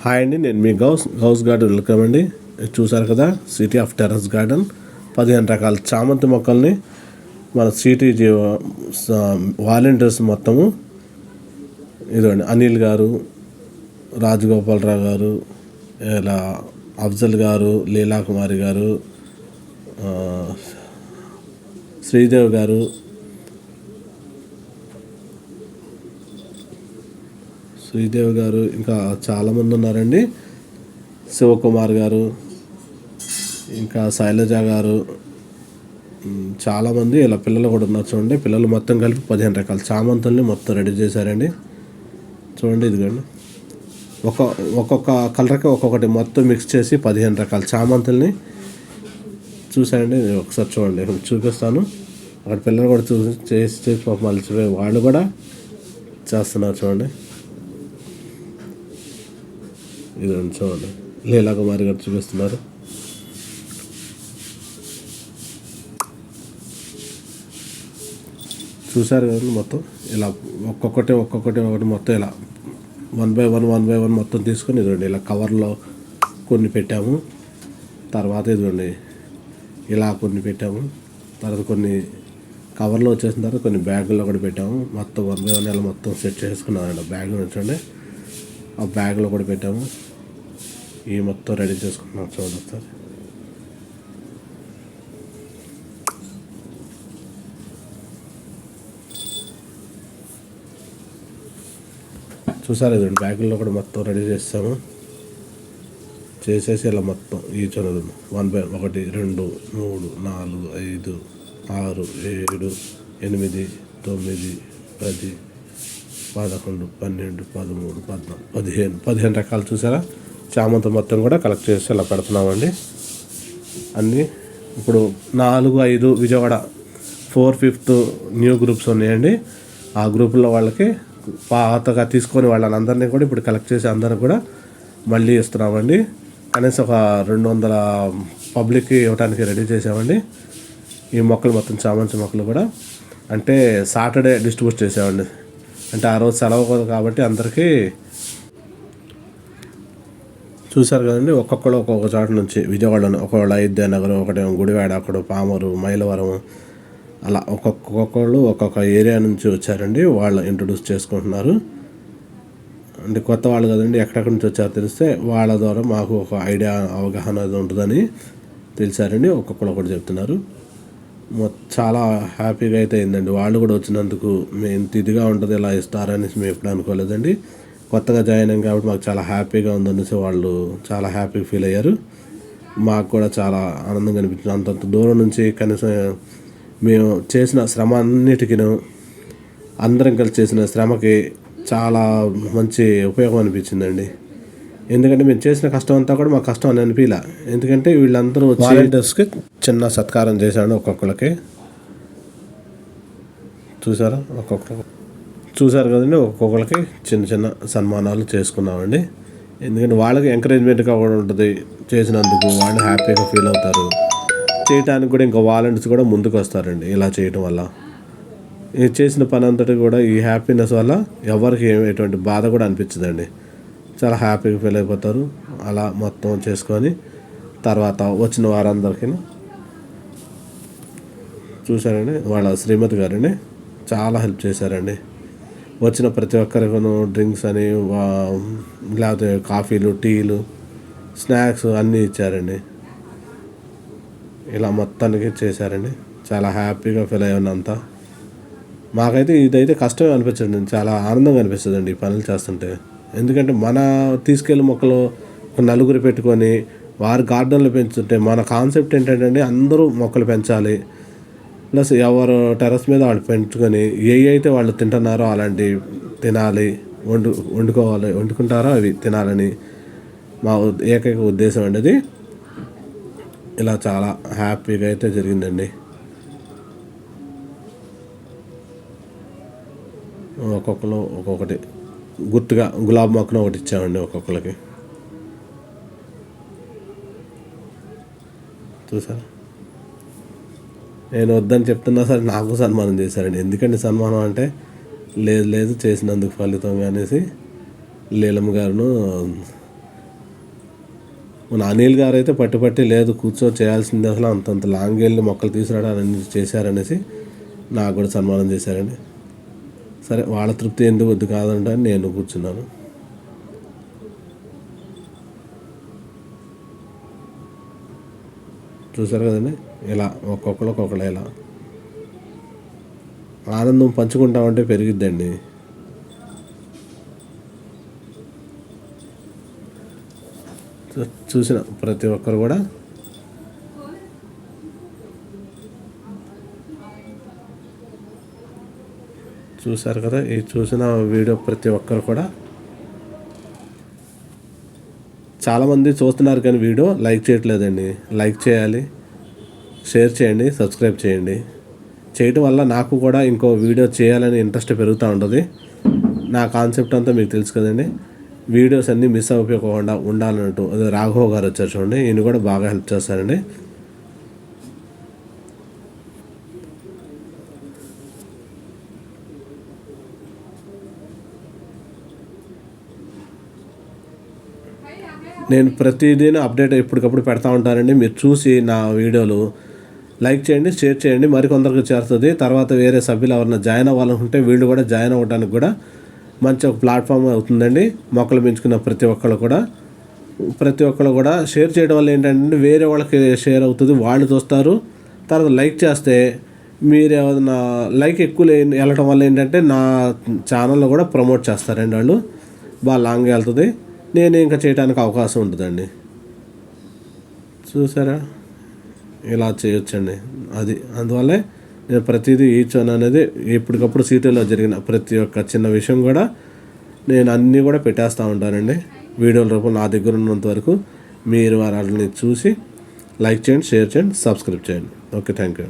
Hi అండి, నేను మీ Ghouse garden welcome అండి. చూసారు కదా, సిటీ ఆఫ్ టెర్రస్ గార్డెన్ 15 రకాల చామంతి మొక్కల్ని మన సిటీ వాలంటీర్స్ మొత్తము ఇదండి. అనిల్ గారు, రాజగోపాలరావు గారు, ఇలా అఫ్జల్ గారు, లీలాకుమారి గారు, శ్రీదేవ్ గారు, ఇంకా చాలామంది ఉన్నారండి. శివకుమార్ గారు, ఇంకా శైలజ గారు, చాలామంది ఇలా పిల్లలు కూడా ఉన్నారు. చూడండి, పిల్లలు మొత్తం కలిపి 15 రకాల చామంతుల్ని మొత్తం రెడీ చేశారండి. చూడండి, ఇదిగోండి, ఒక్కొక్క కలర్కి ఒక్కొక్కటి మొత్తం మిక్స్ చేసి 15 రకాల చామంతుల్ని చూసారండి. ఒకసారి చూడండి, చూపిస్తాను. అక్కడ పిల్లలు కూడా చేసి పాపం వాళ్ళు కూడా చేస్తున్నారు. చూడండి, ఇదండి, చూడండి, లీలాకుమారి గారు చూపిస్తున్నారు. చూసారు కదండి, మొత్తం ఇలా ఒక్కొక్కటి మొత్తం ఇలా 1 by 1 మొత్తం తీసుకొని ఇదిగోండి ఇలా కవర్లో కొన్ని పెట్టాము. తర్వాత ఇదిగోండి ఇలా కొన్ని పెట్టాము. తర్వాత కొన్ని కవర్లో వచ్చేసిన తర్వాత కొన్ని బ్యాగుల్లో కూడా పెట్టాము. మొత్తం 1 by 1 ఇలా మొత్తం సెట్ చేసుకున్నామండి. బ్యాగ్ చూడండి, ఆ బ్యాగ్లో కూడా పెట్టాము. ఇవి మొత్తం రెడీ చేసుకుంటున్నాం. చూడండి ఒకసారి. చూసారు, ఇదండి, బ్యాగుల్లో కూడా మొత్తం రెడీ చేస్తాము. చేసేసి ఇలా మొత్తం ఈ చూడదు 1 by 1 2 3 4 5 6 7 8 9 10 11 12 13 14 15 రకాలు చూసారా చామంతి మొత్తం కూడా కలెక్ట్ చేసి ఇలా పెడుతున్నామండి. అన్నీ ఇప్పుడు 4, 5 విజయవాడ 4, 5 న్యూ గ్రూప్స్ ఉన్నాయండి. ఆ గ్రూపుల్లో వాళ్ళకి పాతగా తీసుకొని వాళ్ళని అందరినీ కూడా ఇప్పుడు కలెక్ట్ చేసి అందరికి కూడా మళ్ళీ ఇస్తున్నామండి. కనీసం ఒక 200 పబ్లిక్కి ఇవ్వడానికి రెడీ చేసామండి. ఈ మొక్కలు మొత్తం చామంతి మొక్కలు కూడా అంటే సాటర్డే డిస్ట్రిబ్యూట్ చేసామండి. అంటే ఆ రోజు సెలవు కాబట్టి అందరికీ. చూసారు కదండి, ఒక్కొక్కరు ఒక్కొక్క చోట నుంచి విజయవాడలో ఒకవేళ అయోధ్య నగరం, ఒకటేమో గుడివాడ, అక్కడ పామరు, మైలవరం, అలా ఒక్కొక్కళ్ళు ఒక్కొక్క ఏరియా నుంచి వచ్చారండి. వాళ్ళు ఇంట్రొడ్యూస్ చేసుకుంటున్నారు. అంటే కొత్త వాళ్ళు కదండి, ఎక్కడెక్కడి నుంచి వచ్చారో తెలిస్తే వాళ్ళ ద్వారా మాకు ఒక ఐడియా, అవగాహన ఉంటుందని తెలిసారండి. ఒక్కొక్కరు ఒకటి చెప్తున్నారు. చాలా హ్యాపీగా అయితే అయిందండి. వాళ్ళు కూడా వచ్చినందుకు మేము ఇంత ఇదిగా ఉంటుంది ఇలా ఇస్తారని మేము ఎప్పుడు అనుకోలేదండి. కొత్తగా జాయిన్ అయ్యాం కాబట్టి మాకు చాలా హ్యాపీగా ఉందనేసి వాళ్ళు చాలా హ్యాపీగా ఫీల్ అయ్యారు. మాకు కూడా చాలా ఆనందంగా అనిపించింది. అంతంత దూరం నుంచి కనీసం మేము చేసిన శ్రమ అన్నిటికీ అందరం కలిసి చేసిన శ్రమకి చాలా మంచి ఉపయోగం అనిపించిందండి. ఎందుకంటే మేము చేసిన కష్టం అంతా కూడా మాకు కష్టం అని అనిపించలే. ఎందుకంటే వీళ్ళందరూ వాలంటీర్స్కి చిన్న సత్కారం చేశాడు ఒక్కొక్కరికి. చూసారు కదండి, ఒక్కొక్కరికి చిన్న చిన్న సన్మానాలు చేసుకున్నామండి. ఎందుకంటే వాళ్ళకి ఎంకరేజ్మెంట్గా కూడా ఉంటుంది. చేసినందుకు వాళ్ళు హ్యాపీగా ఫీల్ అవుతారు. చేయటానికి కూడా ఇంకా వాలంటీర్స్ కూడా ముందుకు వస్తారండి. ఇలా చేయటం వల్ల ఈ చేసిన పని అంతటి కూడా ఈ హ్యాపీనెస్ వల్ల ఎవరికి ఎటువంటి బాధ కూడా అనిపించదండి. చాలా హ్యాపీగా ఫీల్ అయిపోతారు. అలా మొత్తం చేసుకొని తర్వాత వచ్చిన వారందరికీ చూశారండి. వాళ్ళ శ్రీమతి గారండి చాలా హెల్ప్ చేశారండి. వచ్చిన ప్రతి ఒక్కరికి డ్రింక్స్ అని, లేకపోతే కాఫీలు, టీలు, స్నాక్స్ అన్నీ ఇచ్చారండి. ఇలా మొత్తానికి చేశారండి. చాలా హ్యాపీగా ఫీల్ అయ్యానంతా. మాకైతే ఇదైతే కష్టమే అనిపించండి, చాలా ఆనందంగా అనిపిస్తుందండి ఈ పనులు చేస్తుంటే. ఎందుకంటే మన తీసుకెళ్ళి మొక్కలు ఒక నలుగురు పెట్టుకొని వారి గార్డెన్లో పెంచుతుంటే మన కాన్సెప్ట్ ఏంటంటే అందరూ మొక్కలు పెంచాలి, ప్లస్ ఎవరు టెర్రస్ మీద వాళ్ళు పెంచుకొని అయితే వాళ్ళు తింటున్నారో అలాంటివి తినాలి, వండుకుంటారో అవి తినాలని మా ఏకైక ఉద్దేశం అండి. అది ఇలా చాలా హ్యాపీగా అయితే జరిగిందండి. ఒక్కొక్కరు ఒక్కొక్కటి గుర్తుగా గులాబీ మొక్కను ఒకటి ఇచ్చామండి ఒక్కొక్కరికి. చూసారా, నేను వద్దని చెప్తున్నా సరే నాకు సన్మానం చేశారండి. ఎందుకంటే సన్మానం అంటే లేదు చేసినందుకు ఫలితం అనేసి లీలమ్మ గారును మన అనిల్ గారు అయితే పట్టి లేదు కూర్చో చేయాల్సింది అసలు అంతంత లాంగ్ వెళ్ళి మొక్కలు తీసుకురావడానికి చేశారనేసి నాకు కూడా సన్మానం చేశారండి. సరే వాళ్ళ తృప్తి ఎందుకు వద్దు కాదంటే నేను కూర్చున్నాను. చూసారు కదండి, ఇలా ఒక్కొక్కరు ఇలా ఆనందం పంచుకుంటామంటే పెరిగిద్దండి. చూసిన ప్రతి ఒక్కరు కూడా చూశారు కదా, ఈ చూసిన వీడియో ప్రతి ఒక్కరు కూడా చాలామంది చూస్తున్నారు కానీ వీడియో లైక్ చేయట్లేదండి. లైక్ చేయాలి, షేర్ చేయండి, సబ్స్క్రైబ్ చేయండి. చేయటం వల్ల నాకు కూడా ఇంకో వీడియో చేయాలని ఇంట్రెస్ట్ పెరుగుతూ ఉంటుంది. నా కాన్సెప్ట్ అంతా మీకు తెలుసు కదండి. వీడియోస్ అన్నీ మిస్ అయిపోకుండా ఉండాలన్నట్టు అదే రాఘవ్ గారు వచ్చారు చూడండి, ఈయన కూడా బాగా హెల్ప్ చేస్తారండి. నేను ప్రతిదీ అప్డేట్ ఎప్పటికప్పుడు పెడతా ఉంటానండి. మీరు చూసి నా వీడియోలు లైక్ చేయండి, షేర్ చేయండి, మరికొందరికి చేరుతుంది. తర్వాత వేరే సభ్యులు ఎవరైనా జాయిన్ అవ్వాలనుకుంటే వీళ్ళు కూడా జాయిన్ అవ్వడానికి కూడా మంచి ఒక ప్లాట్ఫామ్ అవుతుందండి. మొక్కలు పెంచుకున్న ప్రతి ఒక్కళ్ళు కూడా షేర్ చేయడం వల్ల ఏంటంటే వేరే వాళ్ళకి షేర్ అవుతుంది, వాళ్ళు చూస్తారు. తర్వాత లైక్ చేస్తే మీరు ఏమైనా లైక్ ఎక్కువ వెళ్ళటం వల్ల ఏంటంటే నా ఛానల్లో కూడా ప్రమోట్ చేస్తారండి వాళ్ళు, బాగా లాంగ్ వెళ్తుంది. నేను ఇంకా చేయడానికి అవకాశం ఉంటుందండి. చూసారా, ఇలా చేయొచ్చండి. అది అందువల్లే నేను ప్రతిదీ ఈచ్ వన్ అనేది ఎప్పటికప్పుడు సీటీలో జరిగిన ప్రతి ఒక్క చిన్న విషయం కూడా నేను అన్నీ కూడా పెట్టేస్తూ ఉంటానండి వీడియోల రూపంలో. నా దగ్గర ఉన్నంత వరకు మీరు వారిని చూసి లైక్ చేయండి, షేర్ చేయండి, సబ్స్క్రైబ్ చేయండి. Okay, thank you.